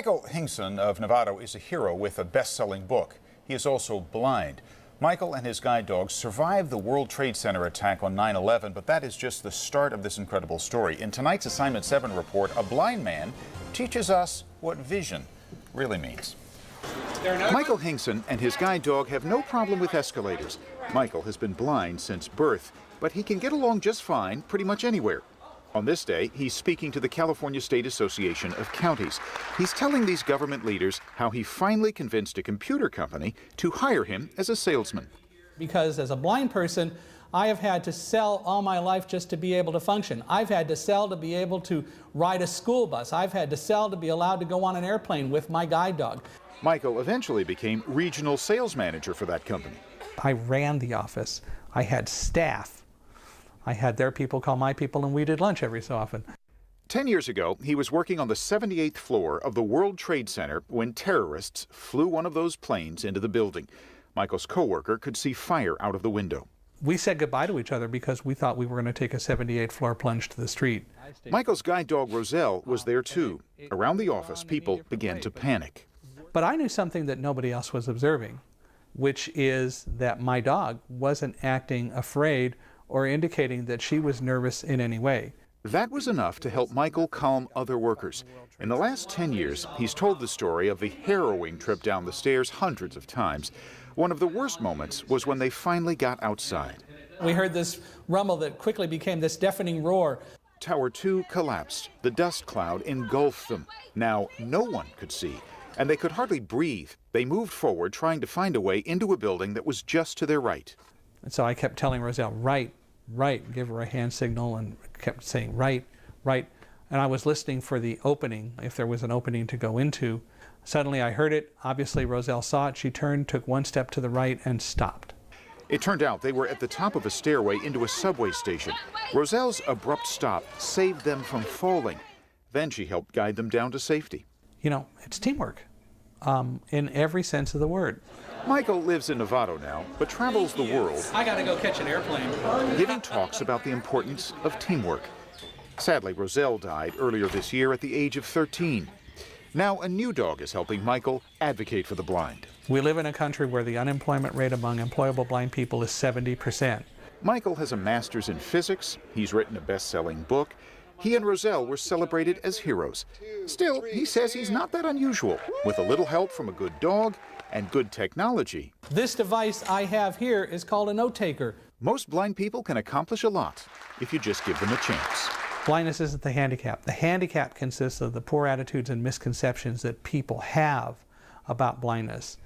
Michael Hingson of Nevada is a hero with a best-selling book. He is also blind. Michael and his guide dog survived the World Trade Center attack on 9/11, but that is just the start of this incredible story. In tonight's Assignment 7 report, a blind man teaches us what vision really means. Michael Hingson and his guide dog have no problem with escalators. Michael has been blind since birth, but he can get along just fine pretty much anywhere. On this day, he's speaking to the California State Association of Counties. He's telling these government leaders how he finally convinced a computer company to hire him as a salesman. Because as a blind person, I have had to sell all my life just to be able to function. I've had to sell to be able to ride a school bus. I've had to sell to be allowed to go on an airplane with my guide dog. Michael eventually became regional sales manager for that company. I ran the office. I had staff. I had their people call my people, and we did lunch every so often. 10 years ago, he was working on the 78th floor of the World Trade Center when terrorists flew one of those planes into the building. Michael's coworker could see fire out of the window. We said goodbye to each other because we thought we were going to take a 78th floor plunge to the street. Michael's guide dog, Roselle, was there too. Around the office, people began to panic. But I knew something that nobody else was observing, which is that my dog wasn't acting afraid or indicating that she was nervous in any way. That was enough to help Michael calm other workers. In the last 10 years, he's told the story of the harrowing trip down the stairs hundreds of times. One of the worst moments was when they finally got outside. We heard this rumble that quickly became this deafening roar. Tower 2 collapsed. The dust cloud engulfed them. Now no one could see, and they could hardly breathe. They moved forward, trying to find a way into a building that was just to their right. And so I kept telling Roselle, right, right, give her a hand signal, and kept saying right, right. And I was listening for the opening, if there was an opening to go into. Suddenly I heard it. Obviously Roselle saw it. She turned, took one step to the right, and stopped. It turned out they were at the top of a stairway into a subway station. Roselle's abrupt stop saved them from falling. Then she helped guide them down to safety. You know, it's teamwork in every sense of the word. Michael lives in Nevada now, but travels the world. I gotta go catch an airplane. Giving talks about the importance of teamwork. Sadly, Roselle died earlier this year at the age of 13. Now a new dog is helping Michael advocate for the blind. We live in a country where the unemployment rate among employable blind people is 70%. Michael has a master's in physics. He's written a best-selling book. He and Roselle were celebrated as heroes. Still, he says he's not that unusual. With a little help from a good dog and good technology. This device I have here is called a note taker. Most blind people can accomplish a lot if you just give them a chance. Blindness isn't the handicap. The handicap consists of the poor attitudes and misconceptions that people have about blindness.